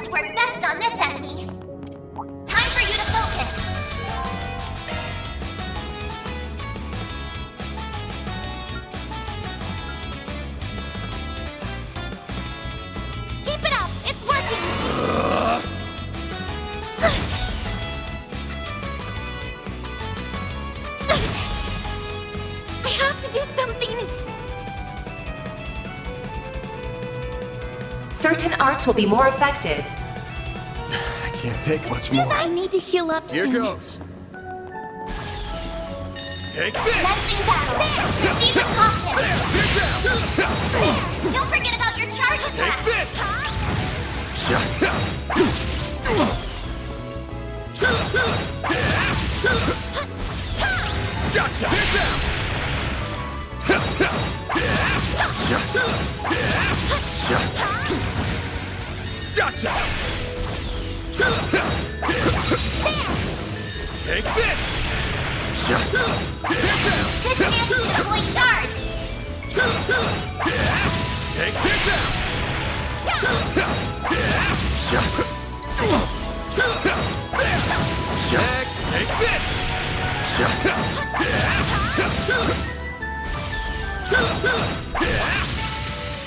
must work best on this enemy. Time for you to focus. Keep it up! It's working! I have to do something! Certain arts will be more effective. I can't take much more. I need to heal up Here soon. goes. Take this! Commencing battle. There! Proceed with caution. There! Don't forget about your charge attack. Take this! Gotcha! Get down! Gotcha! Take this! Get down! Good chance to deploy shards. Take this down! Next, take this!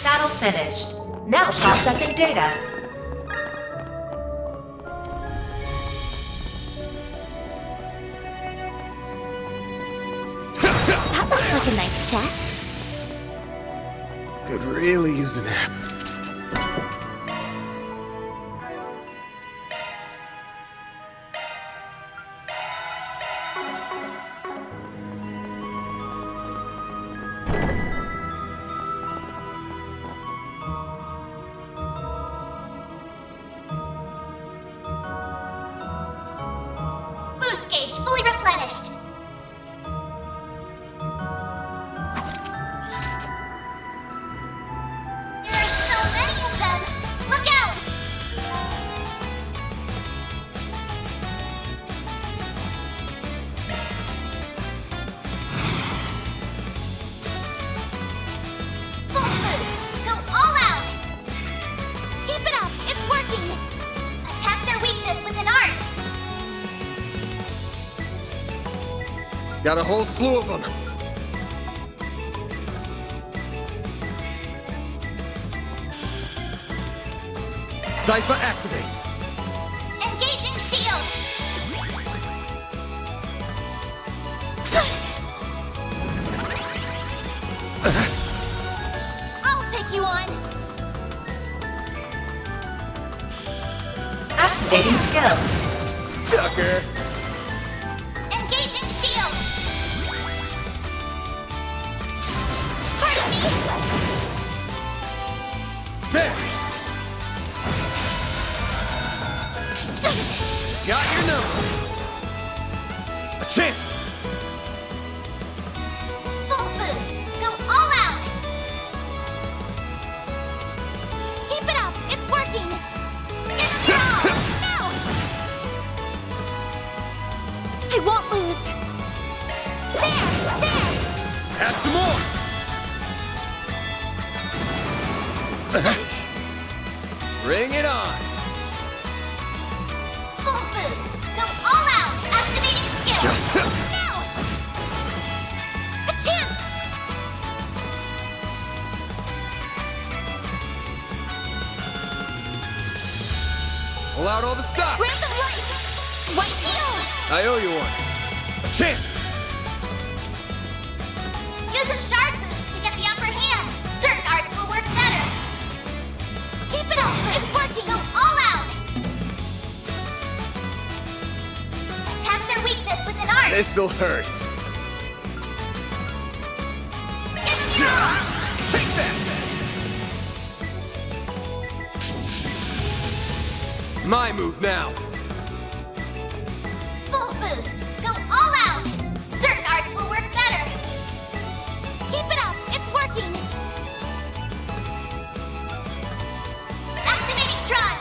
Battle finished. Now processing data. That looks like a nice chest. Could really use a nap. Boost gauge fully replenished. There are so many of them. Look out! Full boost. Go all out. Keep it up. It's working. Attack their weakness with an art. Got a whole slew of them. Cypher activate. Engaging shield. I'll take you on. Activating skill. Sucker. Engaging shield. Pardon me. There. Got your number. A chance. Full boost. Go all out. Keep it up. It's working. Give them your all. Now. I won't lose. There. Have some more. Bring it on. Full boost. Go all out. Activating skill. Now. A chance. Pull out all the stops. Grant of light. White heal. I owe you one. A chance. Use a shard boost to get the upper hand. Certain arts will work better. Keep it up. It's working. Go all out. Attack their weakness with an art. This'll hurt. Give them your all. Take that. My move now. Full boost. Go all out. Certain arts will work better. Keep it up. It's working. Activating Tron.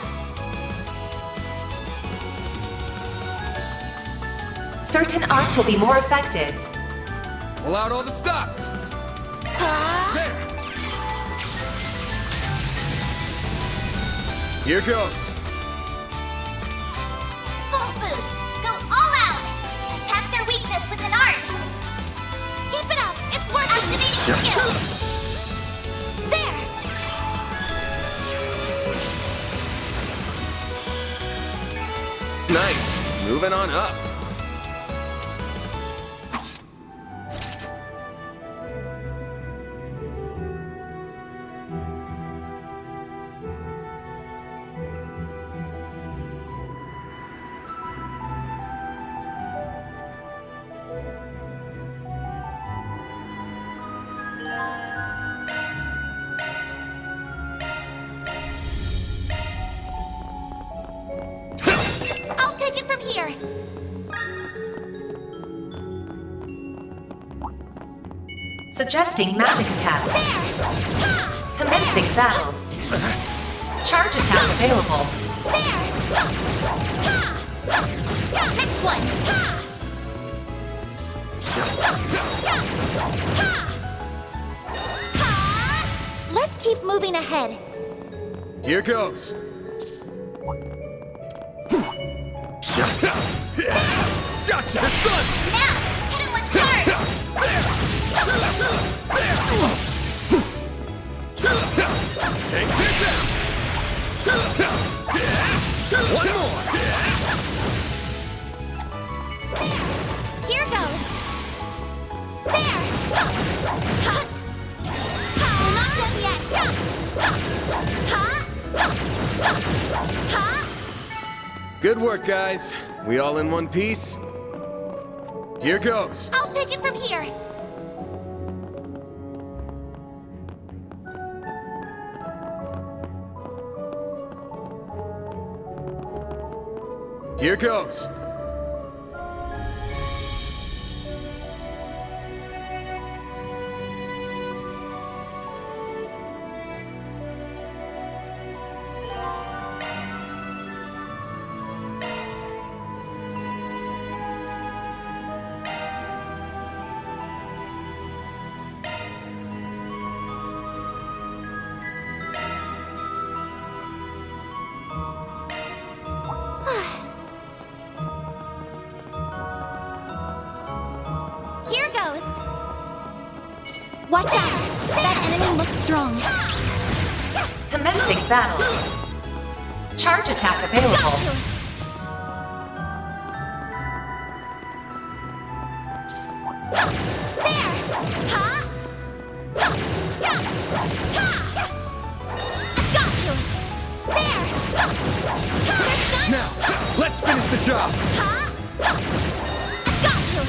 Certain arts will be more effective. Pull out all the stops. There. Here goes. skill. There. Nice. Moving on up. I'll take it from here. Suggesting magic attacks. There. Ha! Commencing battle. Charge attack available. There. Ha! Ha! Next one. Ha! Ha! Ha! Let's keep moving ahead. Here goes. Gotcha! It's done! Now, hit him with charge. Take this out! One more! Here goes. There. Ha! Ha! Not done yet. Ha! Ha! Good work, guys. We all in one piece? Here goes. I'll take it from here. Here goes. Here goes. Watch out. That enemy looks strong. Commencing battle. Charge attack available. There. Ha! Ha! I got you. There. You're done. Now, let's finish the job. Ha! I got you.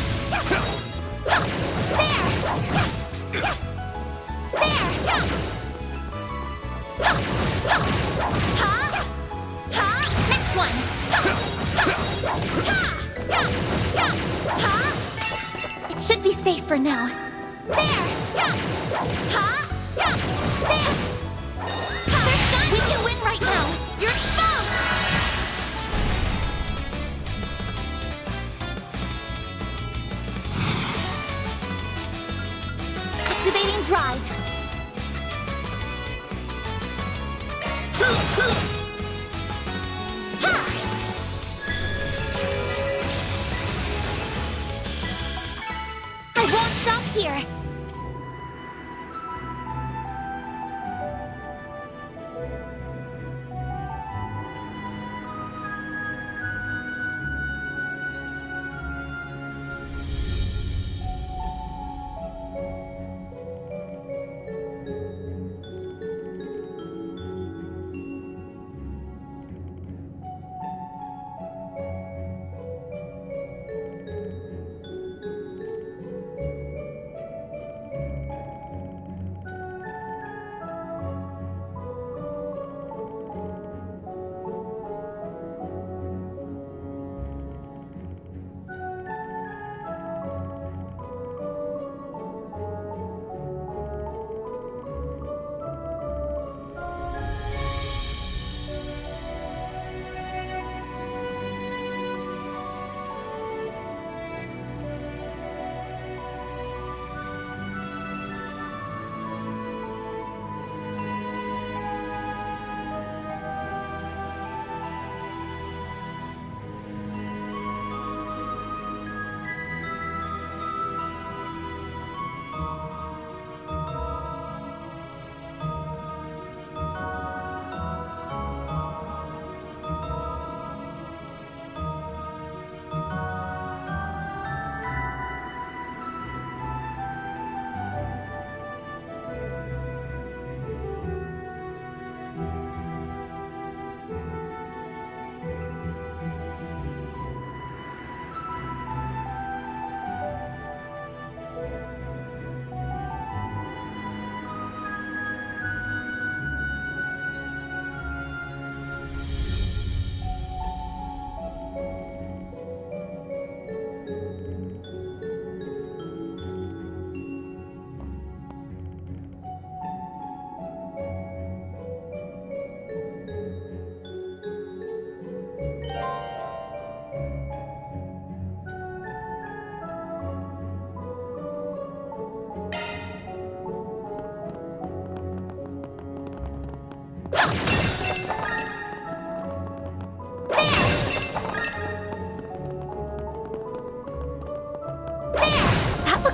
There. There. Ha! Ha! Next one. Ha! It should be safe for now. There. Ha! There. We can win right now. You're exposed. Activating drive. Ha! I won't stop here.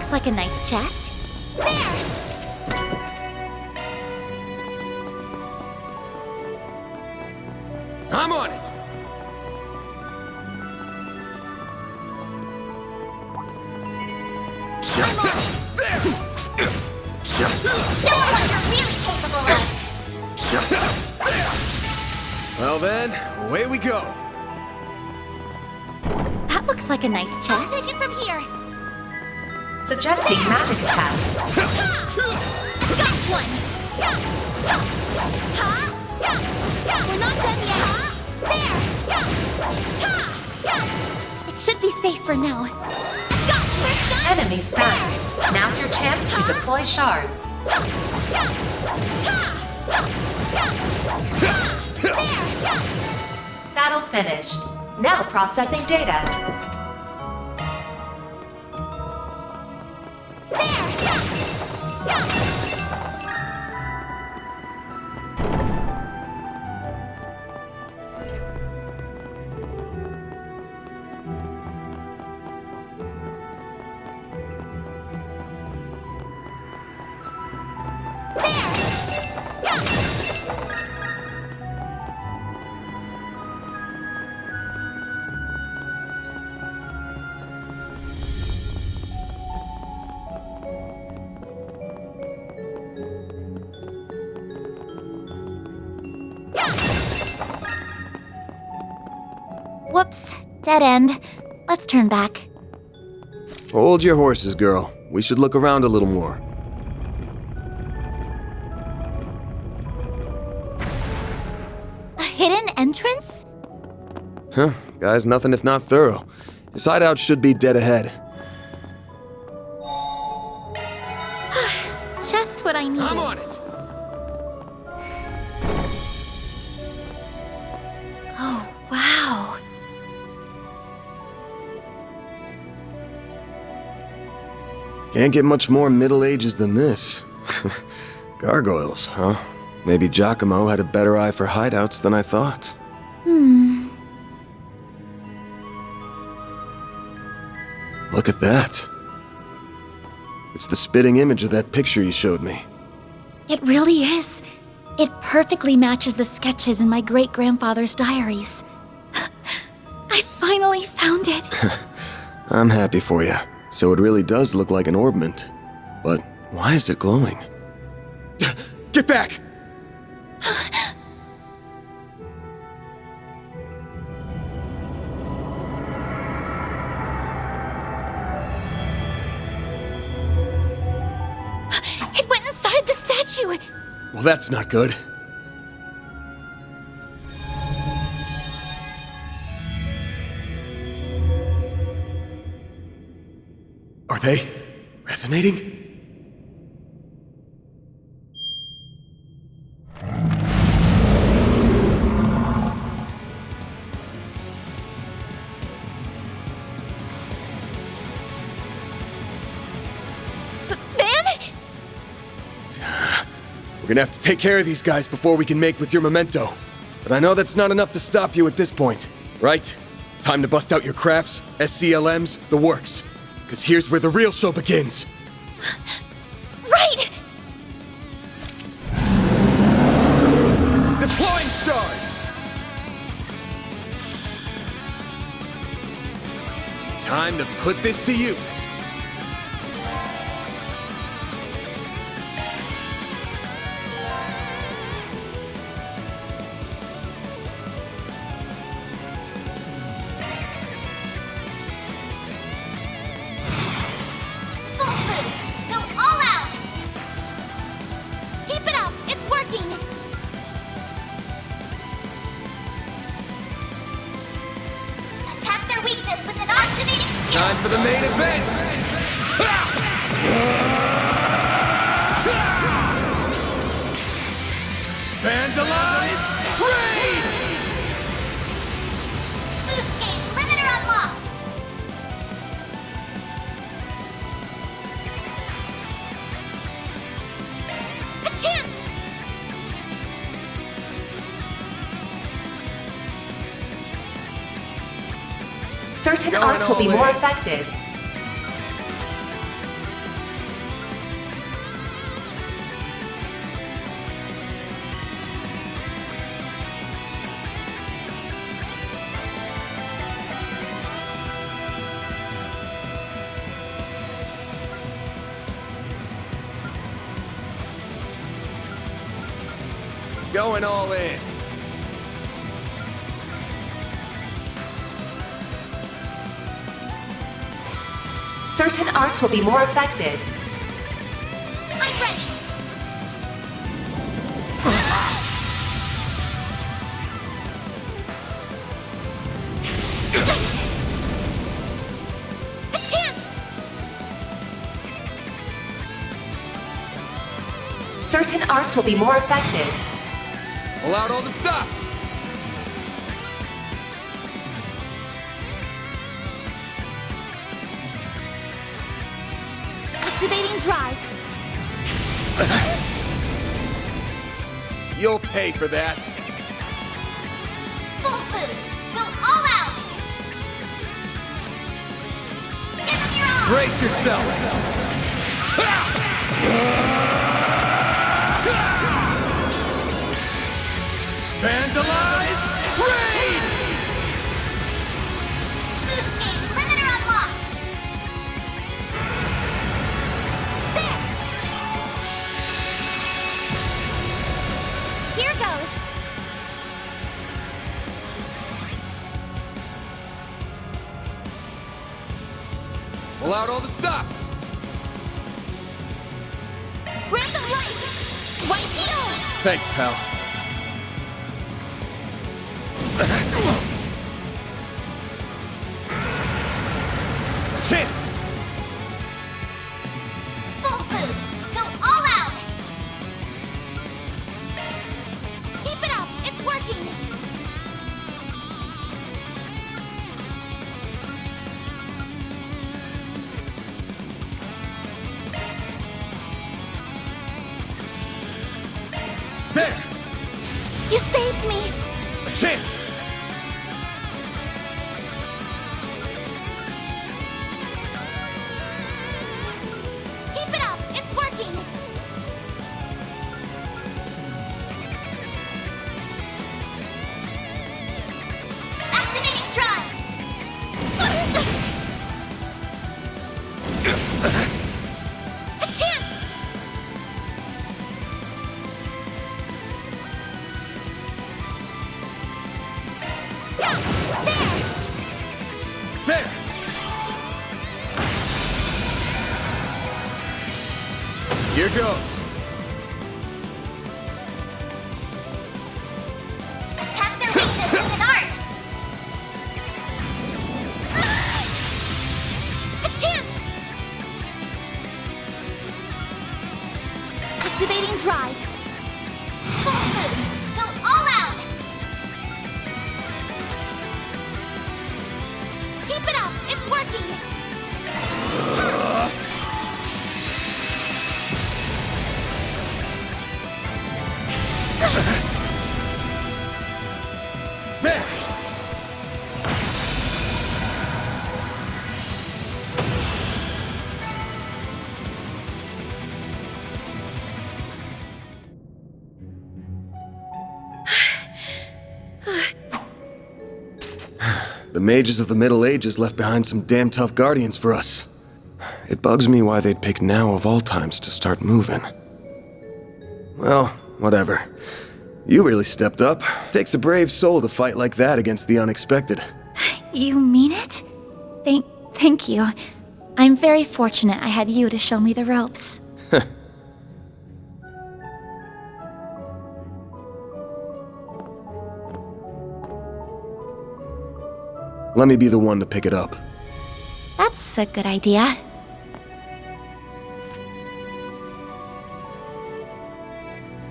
looks like a nice chest. There! I'm on it! I'm on it! There! Show them what you're really capable of! Well then, away we go! That looks like a nice chest. I'll take it from here. Suggesting magic attacks. Got one! We're not done yet! There! It should be safe for now. Enemy stunned. Now's your chance to deploy shards. Battle finished. Now processing data. Whoops, dead end. Let's turn back. Hold your horses, girl. We should look around a little more. A hidden entrance? Huh, guy's nothing if not thorough. His hideout should be dead ahead. Just what I needed. I'm on it! Oh, wow. Can't get much more Middle Ages than this. Gargoyles, huh? Maybe Giacomo had a better eye for hideouts than I thought. Look at that. It's the spitting image of that picture you showed me. It really is. It perfectly matches the sketches in my great-grandfather's diaries. I finally found it. I'm happy for you. So it really does look like an orbment. But why is it glowing? Get back! It went inside the statue! Well, that's not good. Are they resonating? We're gonna have to take care of these guys before we can make with your memento. But I know that's not enough to stop you at this point, right? Time to bust out your crafts, SCLMs, the works. Because here's where the real show begins. Right! Deploying shards! Time to put this to use. Time for the main event! Fans alive, raid! Boost gauge limiter unlocked! A chance! Certain arts will be more effective. Going all in. Certain arts will be more effective. I'm ready. A chance. Certain arts will be more effective. Pull out all the stops. Activating drive. You'll pay for that. Full boost. Go all out. Give them your all. Brace yourself. Vandalize! Raid! Boost gauge limiter unlocked. There. Here goes. Pull out all the stops. Grant them light. White heal. Thanks, pal. Chance! Full boost. Go all out. Keep it up. It's working. There! You saved me. A chance! Keep it up. It's working. Activating drive. A chance. Yeah, there. There! Here goes. Attack their weakness with an art. A chance. Activating drive. Full boost. Go all out. Keep it up. It's working. There! The mages of the Middle Ages left behind some damn tough guardians for us. It bugs me why they'd pick now of all times to start moving. Well, whatever. You really stepped up. Takes a brave soul to fight like that against the unexpected. You mean it? Thank you. I'm very fortunate I had you to show me the ropes. Let me be the one to pick it up. That's a good idea.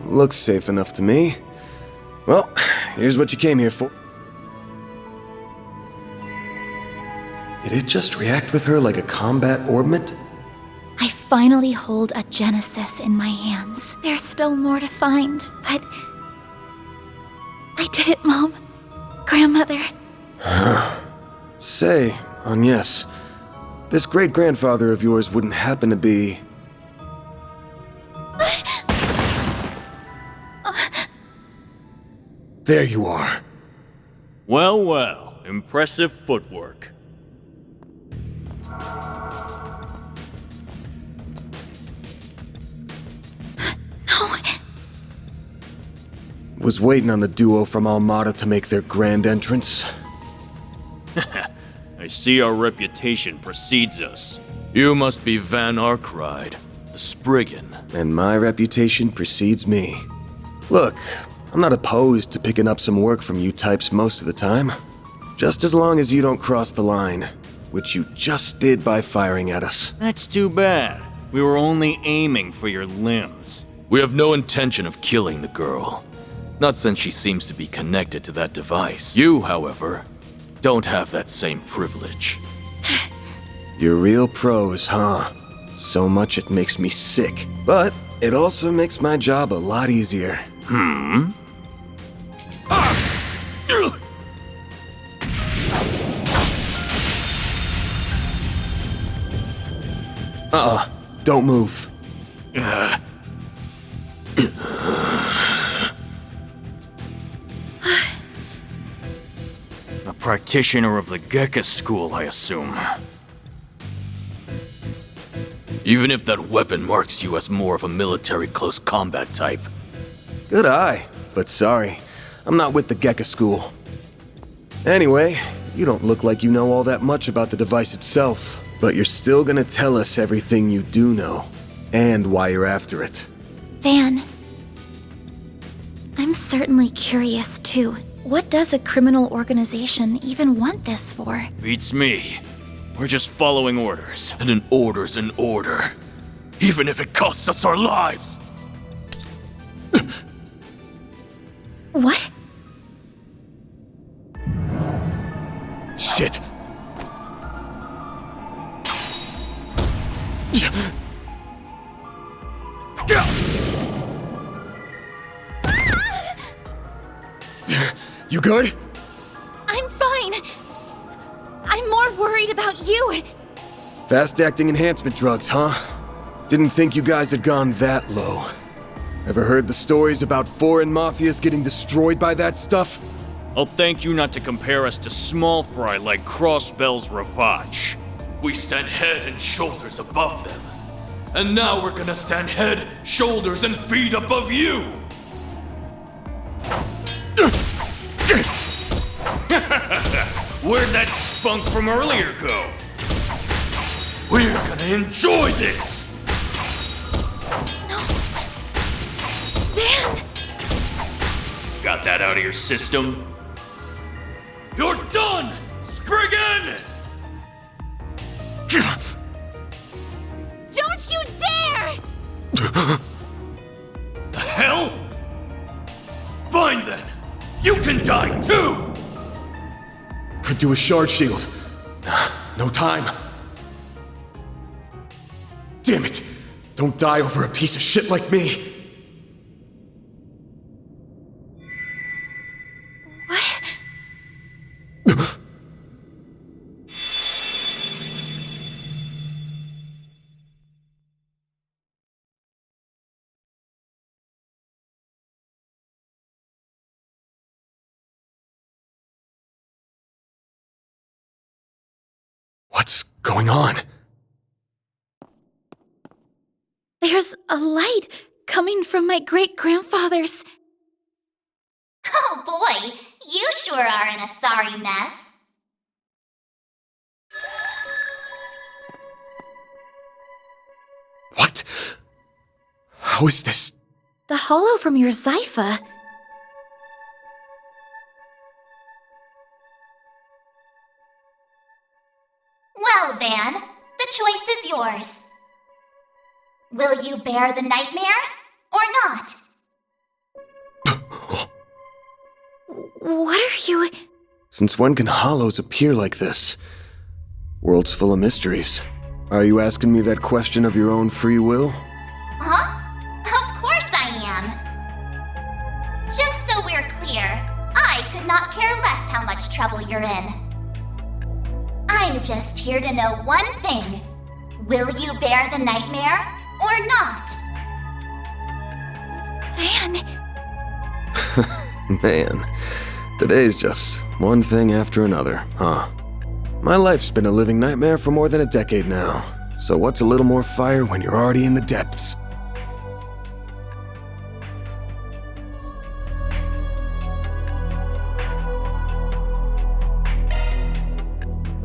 Looks safe enough to me. Well, here's what you came here for. Did it just react with her like a combat orbment? I finally hold a Genesis in my hands. There's still more to find, but... I did it, Mom. Grandmother. Say, Agnes, this great-grandfather of yours wouldn't happen to be... There you are. Well, well, impressive footwork. No. Was waiting on the duo from Almada to make their grand entrance. I see our reputation precedes us. You must be Van Arkride, the Spriggan. And my reputation precedes me. Look, I'm not opposed to picking up some work from you types most of the time. Just as long as you don't cross the line, which you just did by firing at us. That's too bad. We were only aiming for your limbs. We have no intention of killing the girl. Not since she seems to be connected to that device. You, however, don't have that same privilege. You're real pros, huh? So much it makes me sick. But it also makes my job a lot easier. Don't move. A practitioner of the Gekka school, I assume. Even if that weapon marks you as more of a military close combat type. Good eye, but sorry. I'm not with the Gekka school. Anyway, you don't look like you know all that much about the device itself, but you're still gonna tell us everything you do know, and why you're after it. Van, I'm certainly curious too. What does a criminal organization even want this for? Beats me. We're just following orders. And an order's an order. Even if it costs us our lives! What? Shit! You good? I'm fine. I'm more worried about you. Fast-acting enhancement drugs, huh? Didn't think you guys had gone that low. Ever heard the stories about foreign mafias getting destroyed by that stuff? I'll thank you not to compare us to small fry like Crossbell's Ravage. We stand head and shoulders above them. And now we're gonna stand head, shoulders, and feet above you! Where'd that spunk from earlier go? We're gonna enjoy this! No. Van! Got that out of your system? You're done, Spriggan! Don't you dare! The hell? Fine then! You can die too! Could do a shard shield. No time. Damn it! Don't die over a piece of shit like me! What? What's going on? There's a light coming from my great-grandfather's. Oh boy, you sure are in a sorry mess. What? How is this? The hollow from your Zypha. Well, Van, the choice is yours. Will you bear the nightmare or not? What are you... Since when can hollows appear like this? World's full of mysteries. Are you asking me that question of your own free will? Huh? Of course I am. Just so we're clear, I could not care less how much trouble you're in. I'm just here to know one thing. Will you bear the nightmare or not? Van... Man, today's just one thing after another, huh? My life's been a living nightmare for more than a decade now, so what's a little more fire when you're already in the depths?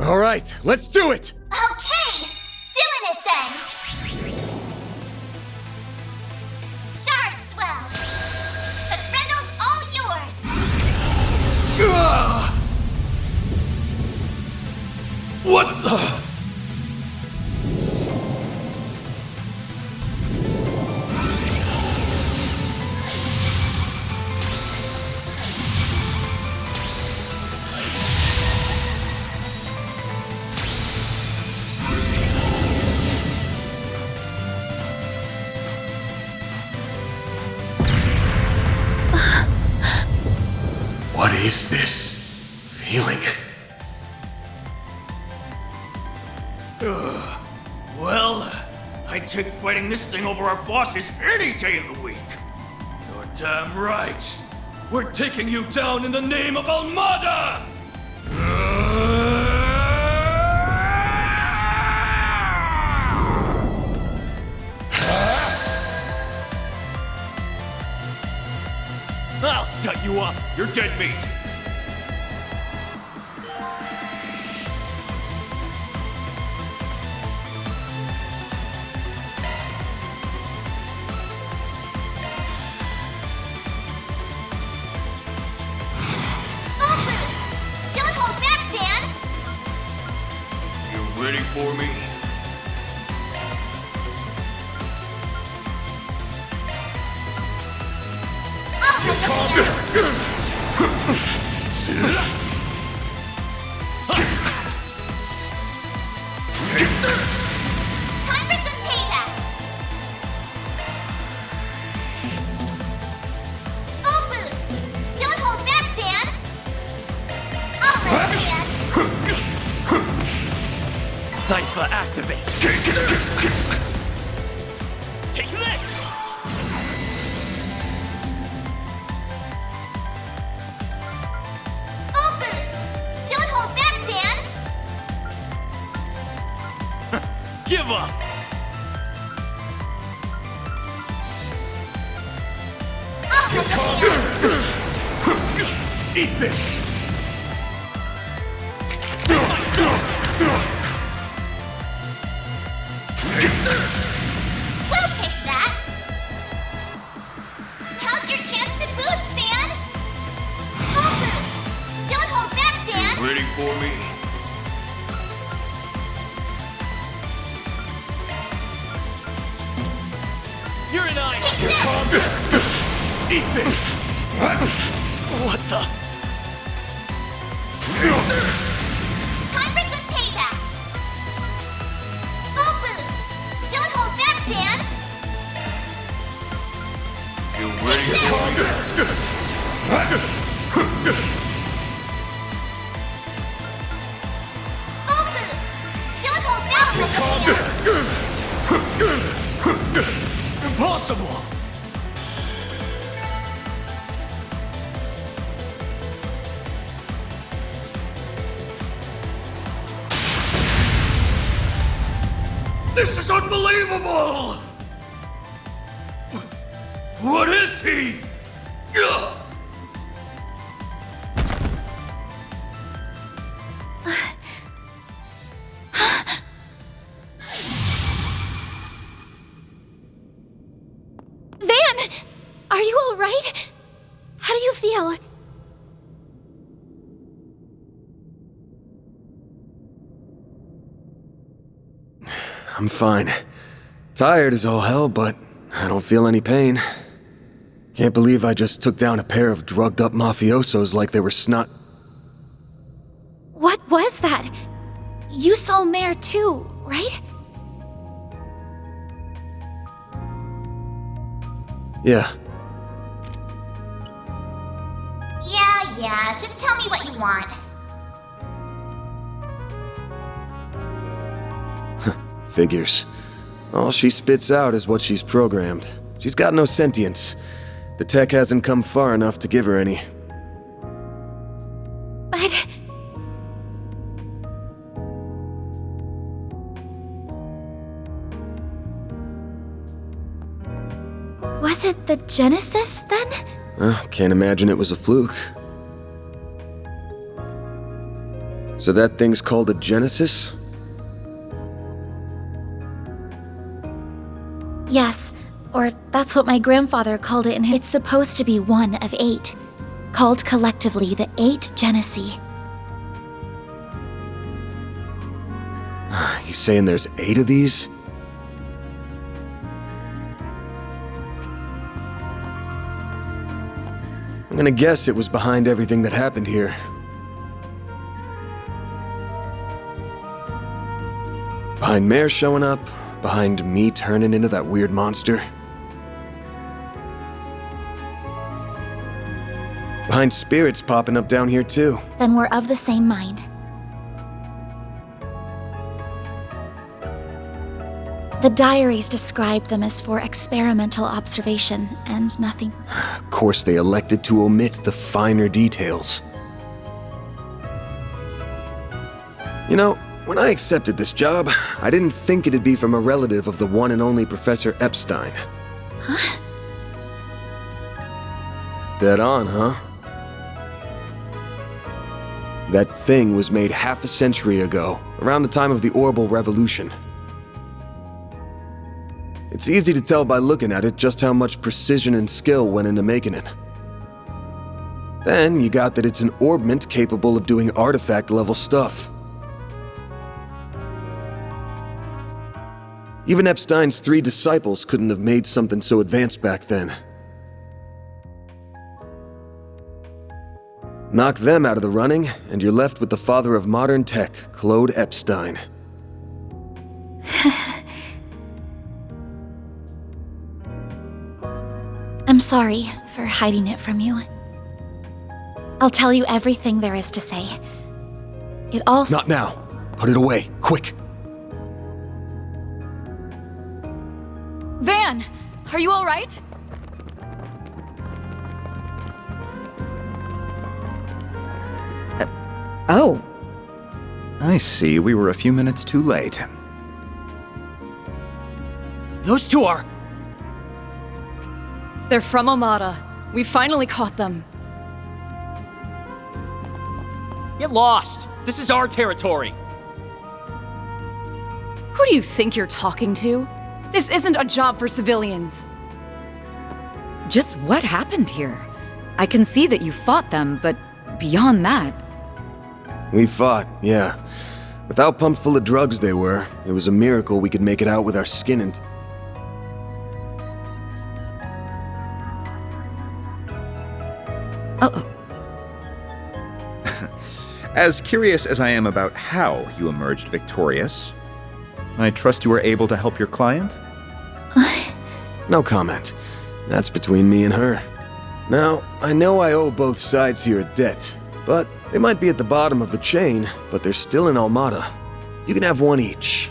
All right, let's do it! Okay, doing it then! Shard swell! The Frendle's all yours! What the? What is this feeling? Well, I'd take fighting this thing over our bosses any day of the week. You're damn right. We're taking you down in the name of Almada! I'll shut you up. You're dead meat. Full boost! Don't hold back, Dan! You ready for me? I'll help you. Time for some payback! Full boost! Don't hold back, Dan! I'll let Dan! Cypher activate! Take this! Full boost! Don't hold back, Dan! Give up! I'll help you, Dan! Eat this! We'll take that! Now's your chance to boost, Dan! Full boost! Don't hold back, Dan! Ready for me? You're an eye! Take this! Eat this! What the? Time for some payback! Full boost! Don't hold back, Dan! You ready Take for this! me? Full boost! Don't hold back, Dan! Impossible! This is unbelievable! What is he? Ugh. Van! Are you alright? How do you feel? I'm fine. Tired as all hell, but I don't feel any pain. Can't believe I just took down a pair of drugged-up mafiosos like they were snot. What was that? You saw Mare too, right? Yeah, Yeah, just tell me what you want. figures. All she spits out is what she's programmed. She's got no sentience. The tech hasn't come far enough to give her any. But... was it the Genesis, then? Can't imagine it was a fluke. So that thing's called a Genesis? Yes, or that's what my grandfather called it in his... It's supposed to be one of 8, called collectively the 8 Genesee. You saying there's 8 of these? I'm gonna guess it was behind everything that happened here. Behind Mare showing up, behind me turning into that weird monster. Behind spirits popping up down here too. Then we're of the same mind. The diaries describe them as for experimental observation and nothing. Of course, they elected to omit the finer details. You know, when I accepted this job, I didn't think it'd be from a relative of the one and only Professor Epstein. Huh? Dead on, huh? That thing was made half a century ago, around the time of the Orbital Revolution. It's easy to tell by looking at it just how much precision and skill went into making it. Then you got that it's an orbment capable of doing artifact-level stuff. Even Epstein's 3 disciples couldn't have made something so advanced back then. Knock them out of the running, and you're left with the father of modern tech, Claude Epstein. I'm sorry for hiding it from you. I'll tell you everything there is to say. It all... Not now. Put it away, quick. Van, are you all right? Oh. I see, we were a few minutes too late. Those two are... They're from Omada. We finally caught them. Get lost! This is our territory! Who do you think you're talking to? This isn't a job for civilians. Just what happened here? I can see that you fought them, but beyond that... We fought, yeah. With how pumped full of drugs they were, it was a miracle we could make it out with our skin and... Uh-oh. As curious as I am about how you emerged victorious, I trust you were able to help your client? No comment. That's between me and her. Now, I know I owe both sides here a debt, but they might be at the bottom of the chain, but they're still in Almada. You can have one each.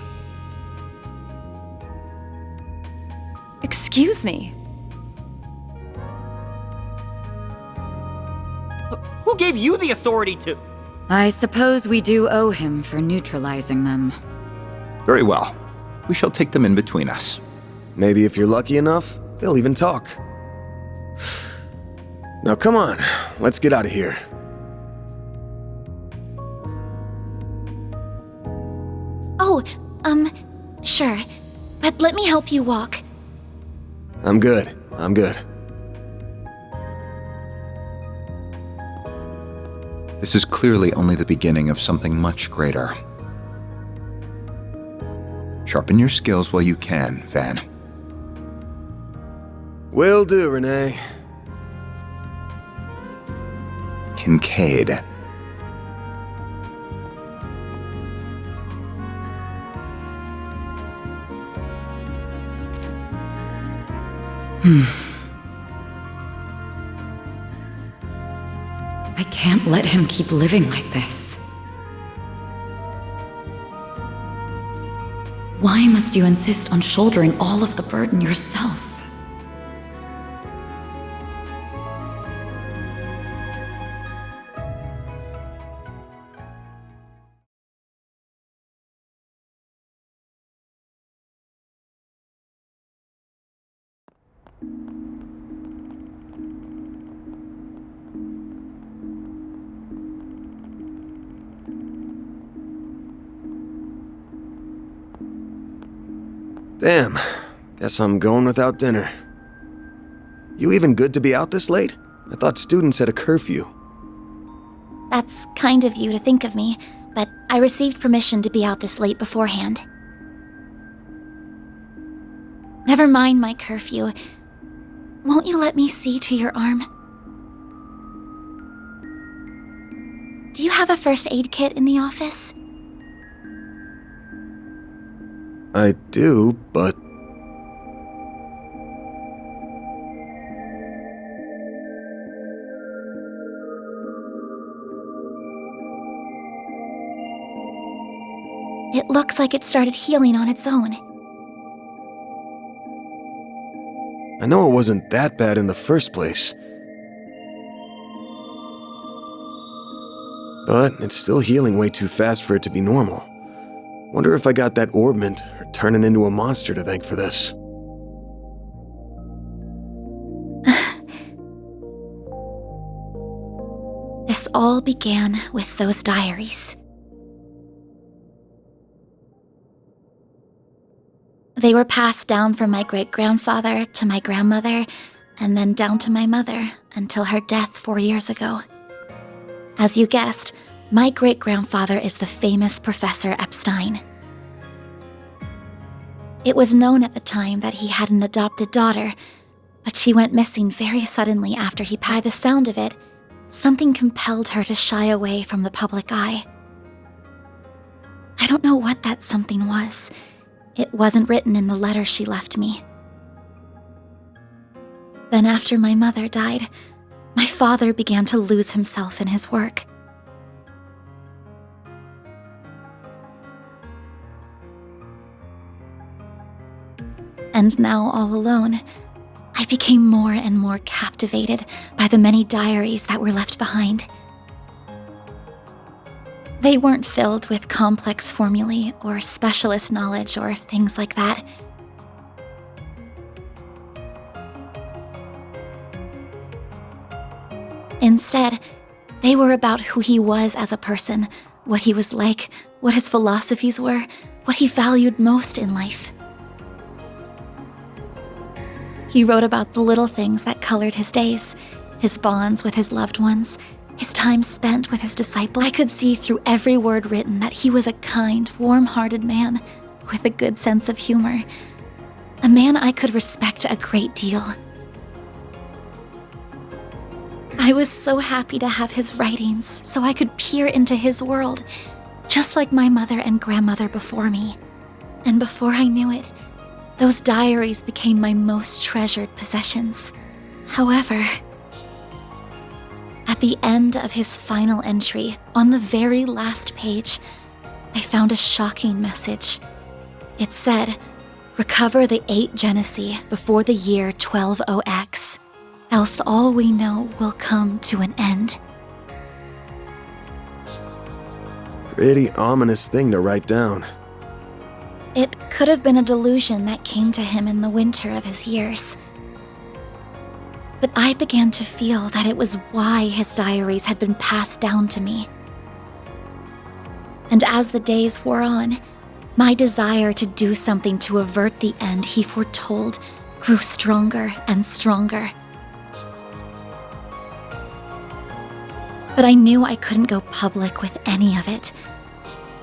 Excuse me. Who gave you the authority to... I suppose we do owe him for neutralizing them. Very well. We shall take them in between us. Maybe if you're lucky enough, they'll even talk. Now come on, let's get out of here. Oh, sure. But let me help you walk. I'm good. This is clearly only the beginning of something much greater. Sharpen your skills while you can, Van. Will do, Renee. Kincaid. I can't let him keep living like this. Why must you insist on shouldering all of the burden yourself? Damn. Guess I'm going without dinner. You even good to be out this late? I thought students had a curfew. That's kind of you to think of me, but I received permission to be out this late beforehand. Never mind my curfew. Won't you let me see to your arm? Do you have a first aid kit in the office? I do, but... It looks like it started healing on its own. I know it wasn't that bad in the first place. But it's still healing way too fast for it to be normal. Wonder if I got that orbment or turning into a monster to thank for this. This all began with those diaries. They were passed down from my great-grandfather to my grandmother, and then down to my mother until her death 4 years ago. As you guessed, my great-grandfather is the famous Professor Epstein. It was known at the time that he had an adopted daughter, but she went missing very suddenly after he passed. By the sound of it, something compelled her to shy away from the public eye. I don't know what that something was. It wasn't written in the letter she left me. Then after my mother died, my father began to lose himself in his work. And now, all alone, I became more and more captivated by the many diaries that were left behind. They weren't filled with complex formulae or specialist knowledge or things like that. Instead, they were about who he was as a person, what he was like, what his philosophies were, what he valued most in life. He wrote about the little things that colored his days, his bonds with his loved ones, his time spent with his disciples. I could see through every word written that he was a kind, warm-hearted man with a good sense of humor. A man I could respect a great deal. I was so happy to have his writings so I could peer into his world, just like my mother and grandmother before me. And before I knew it, those diaries became my most treasured possessions. However, at the end of his final entry, on the very last page, I found a shocking message. It said, "Recover the 8 Genesee before the year 120X, else all we know will come to an end." Pretty ominous thing to write down. It could have been a delusion that came to him in the winter of his years. But I began to feel that it was why his diaries had been passed down to me. And as the days wore on, my desire to do something to avert the end he foretold grew stronger and stronger. But I knew I couldn't go public with any of it.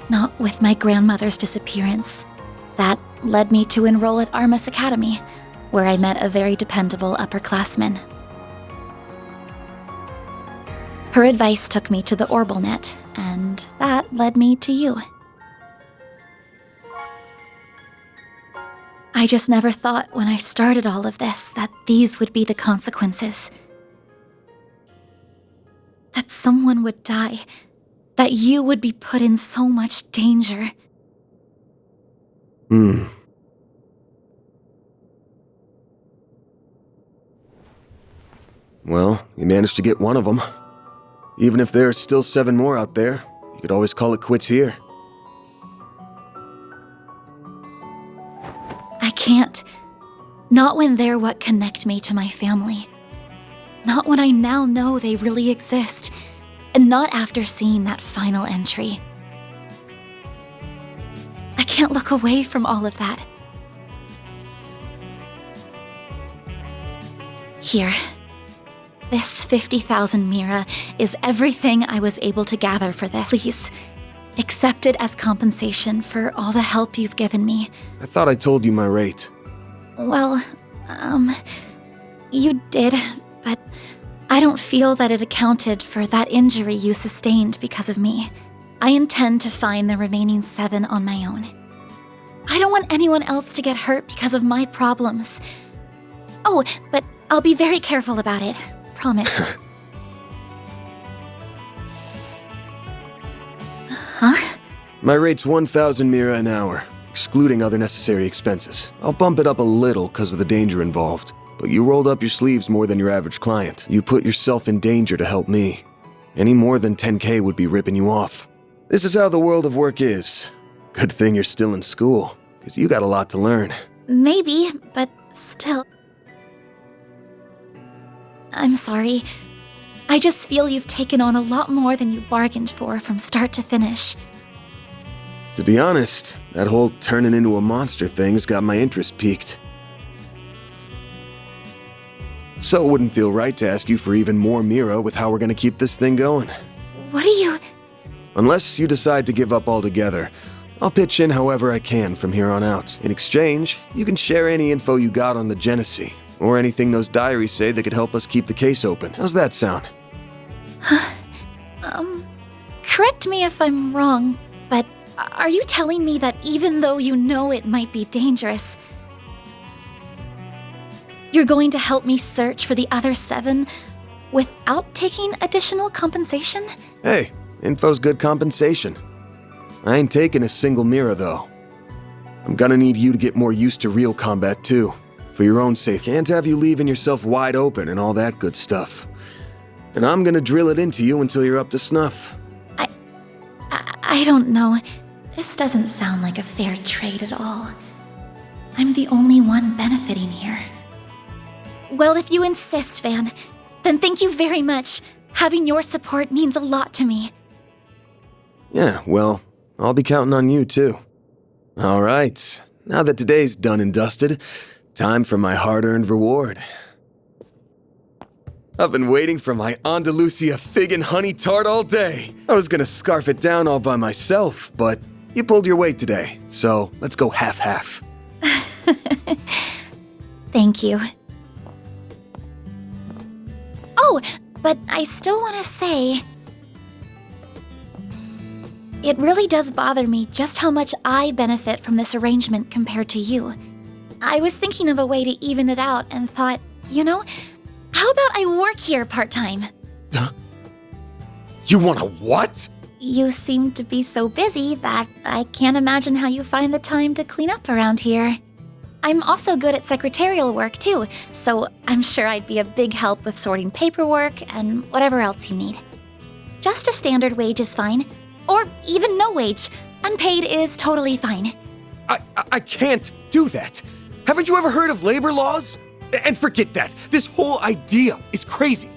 Not with my grandmother's disappearance. That led me to enroll at Armus Academy, where I met a very dependable upperclassman. Her advice took me to the Orbalnet, and that led me to you. I just never thought when I started all of this that these would be the consequences. That someone would die, that you would be put in so much danger. Well, you managed to get one of them. Even if there are still 7 more out there, you could always call it quits here. I can't. Not when they're what connect me to my family. Not when I now know they really exist, and not after seeing that final entry. I can't look away from all of that. Here. This 50,000 Mira is everything I was able to gather for this. Please, accept it as compensation for all the help you've given me. I thought I told you my rate. Well, you did, but I don't feel that it accounted for that injury you sustained because of me. I intend to find the remaining 7 on my own. I don't want anyone else to get hurt because of my problems. Oh, but I'll be very careful about it. Promise. Huh? My rate's 1,000 Mira an hour, excluding other necessary expenses. I'll bump it up a little because of the danger involved, but you rolled up your sleeves more than your average client. You put yourself in danger to help me. Any more than 10K would be ripping you off. This is how the world of work is. Good thing you're still in school, because you got a lot to learn. Maybe, but still. I'm sorry. I just feel you've taken on a lot more than you bargained for from start to finish. To be honest, that whole turning into a monster thing's got my interest piqued. So it wouldn't feel right to ask you for even more Mira with how we're gonna keep this thing going. What are you... Unless you decide to give up altogether, I'll pitch in however I can from here on out. In exchange, you can share any info you got on the Genesee, or anything those diaries say that could help us keep the case open. How's that sound? Correct me if I'm wrong, but are you telling me that even though you know it might be dangerous, you're going to help me search for the other 7 without taking additional compensation? Hey, info's good compensation. I ain't taking a single Mira, though. I'm gonna need you to get more used to real combat, too. For your own sake, can't have you leaving yourself wide open and all that good stuff. And I'm gonna drill it into you until you're up to snuff. I don't know. This doesn't sound like a fair trade at all. I'm the only one benefiting here. Well, if you insist, Van, then thank you very much. Having your support means a lot to me. Yeah, well, I'll be counting on you, too. All right, now that today's done and dusted, time for my hard-earned reward. I've been waiting for my Andalusia fig and honey tart all day. I was gonna scarf it down all by myself, but you pulled your weight today, so let's go half-half. Thank you. Oh, but I still want to say... It really does bother me just how much I benefit from this arrangement compared to you. I was thinking of a way to even it out and thought, you know, how about I work here part-time? You want a what? You seem to be so busy that I can't imagine how you find the time to clean up around here. I'm also good at secretarial work too, so I'm sure I'd be a big help with sorting paperwork and whatever else you need. Just a standard wage is fine, or even no wage. Unpaid is totally fine. I can't do that. Haven't you ever heard of labor laws? And forget that. This whole idea is crazy.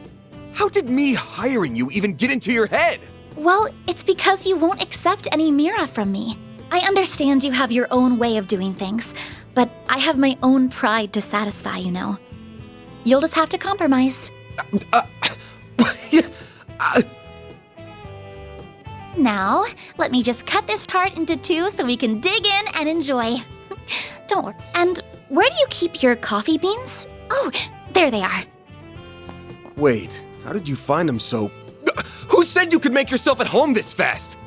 How did me hiring you even get into your head? Well, it's because you won't accept any Mira from me. I understand you have your own way of doing things, but I have my own pride to satisfy, you know. You'll just have to compromise. Now, let me just cut this tart into 2 so we can dig in and enjoy. Don't worry. And where do you keep your coffee beans? Oh, there they are. Wait, how did you find them so... Who said you could make yourself at home this fast?